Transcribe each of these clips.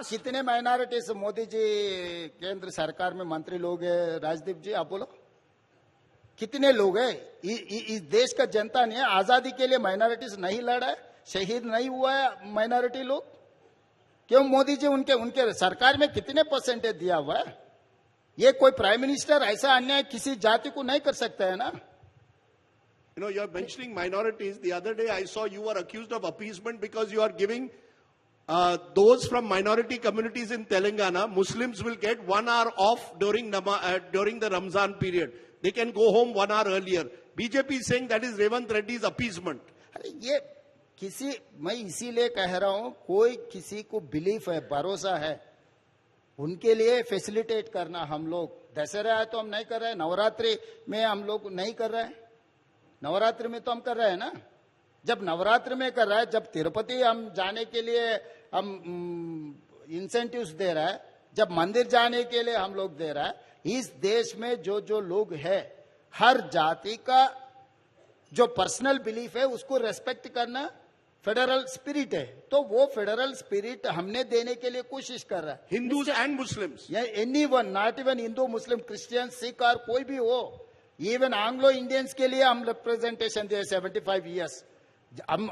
कितने माइनॉरिटीज मोदी जी केंद्र सरकार में मंत्री लोग हैं? राजदीप जी आप बोलो, कितने लोग हैं? इस देश का जनता ने आजादी के लिए माइनॉरिटीज नहीं लड़ा है, शहीद नहीं हुआ है माइनॉरिटी लोग? क्यों मोदी जी उनके सरकार में कितने परसेंटेज दिया हुआ है? ये कोई प्राइम मिनिस्टर ऐसा अन्याय किसी जाति को नहीं कर सकता है ना? You know, you're mentioning minorities. The other day I saw you were accused of appeasement because you are giving those from minority communities in Telangana, Muslims will get 1 hour off during the Ramzan period. They can go home 1 hour earlier. BJP is saying that is Revant Reddy's appeasement. अरे ये मैं इसीलिए कह रहा हूं, कोई किसी को बिलीफ है, भरोसा है, उनके लिए फैसिलिटेट करना। हम लोग दशहरा है तो हम नहीं कर रहे हैं, नवरात्रि में हम लोग नहीं कर रहे हैं, नवरात्रि में तो हम कर रहे हैं ना। जब नवरात्रि में कर रहा है, जब तिरुपति हम जाने के लिए हम इंसेंटिव्स दे रहा है, जब मंदिर जाने के लिए हम लोग दे रहा है, इस देश में जो लोग है, हर जाति का जो पर्सनल बिलीफ है उसको रेस्पेक्ट करना फेडरल स्पिरिट है। तो वो फेडरल स्पिरिट हमने देने के लिए कोशिश कर रहा है। Hindus and Muslims, anyone, not even Hindu, Muslim, Christian, Sikh और कोई भी हो, इवन एंग्लो इंडियंस के लिए हम रिप्रेजेंटेशन दे 75 ईयर्स। हम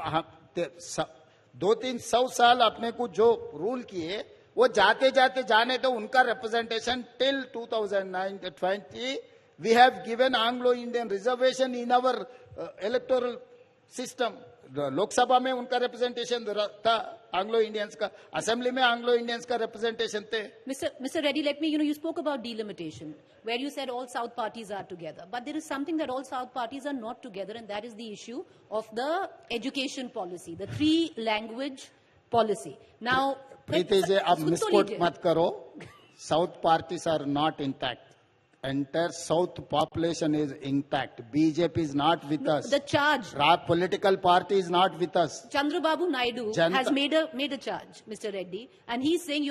200-300 साल अपने को जो रूल किए, वो जाते जाते जाने तो उनका representation till 2020 we have given Anglo Indian reservation in our electoral system. Lok Sabha में उनका रिप्रेजेंटेशन था एंग्लो इंडियंस का, असेंबली में एंग्लो इंडियंस का रिप्रेजेंटेशन थे। Mr. Reddy, let me, you spoke about delimitation, where you said all South parties are together. But there is something that all South parties are not together, and that is the issue of the education policy, the 3-language policy. Now, Preeti ji, आप misquote मत करो। South parties are not intact. Entire South population is intact. BJP is not with us. The charge. Political party is not with us. Chandrababu Naidu has made a charge, Mr. Reddy, and he's saying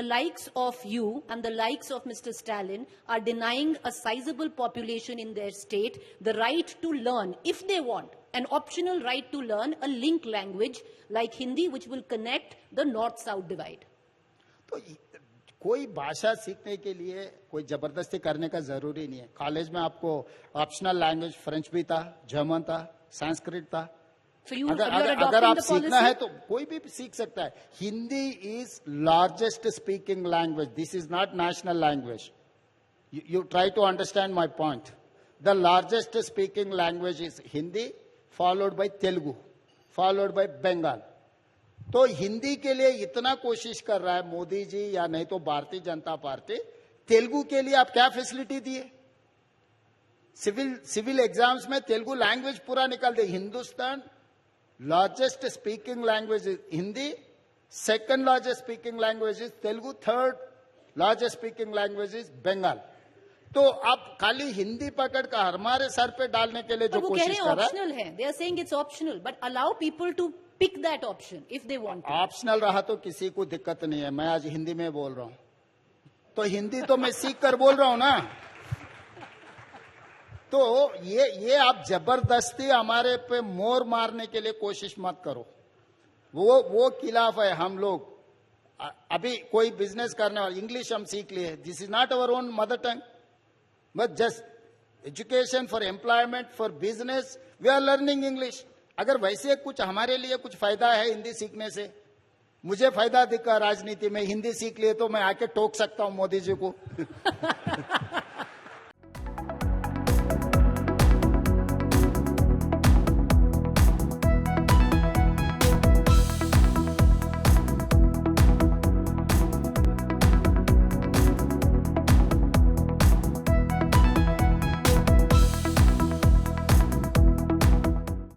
the likes of you and the likes of Mr. Stalin are denying a sizable population in their state the right to learn, if they want, an optional right to learn a link language like Hindi, which will connect the North-South divide. तो कोई भाषा सीखने के लिए कोई जबरदस्ती करने का जरूरी नहीं है। कॉलेज में आपको ऑप्शनल लैंग्वेज फ्रेंच भी था, जर्मन था, संस्कृत था। अगर आप सीखना है तो कोई भी सीख सकता है। Hindi is largest speaking language, this is not national language. You try to understand my point. The largest speaking language is Hindi, followed by Telugu, followed by Bengal. तो हिंदी के लिए इतना कोशिश कर रहा है मोदी जी या नहीं तो भारतीय जनता पार्टी, तेलुगु के लिए आप क्या फैसिलिटी दिए? सिविल एग्जाम्स में तेलुगु लैंग्वेज पूरा निकाल दे। Hindustan largest speaking language is Hindi, second largest speaking language is Telugu, third largest speaking language is Bengal. तो आप खाली हिंदी पकड़ कर हमारे सर पे डालने के लिए जो कोशिश कर रहा है, they are saying it's optional, but allow people to pick that option if they want to. Optional रहा तो किसी को दिक्कत नहीं है। मैं आज हिंदी में बोल रहा हूं, तो हिंदी तो मैं सीख कर बोल रहा हूं ना। तो ये आप जबरदस्ती हमारे पे मोर मारने के लिए कोशिश मत करो। वो खिलाफ है हम लोग। अभी कोई बिजनेस करने वाला इंग्लिश हम सीख लिए, this is not our own mother tongue, but just education for employment, for business, we are learning English. अगर वैसे कुछ हमारे लिए कुछ फायदा है हिंदी सीखने से, मुझे फायदा दिखा राजनीति में, हिंदी सीख लिए तो मैं आके टोक सकता हूं मोदी जी को।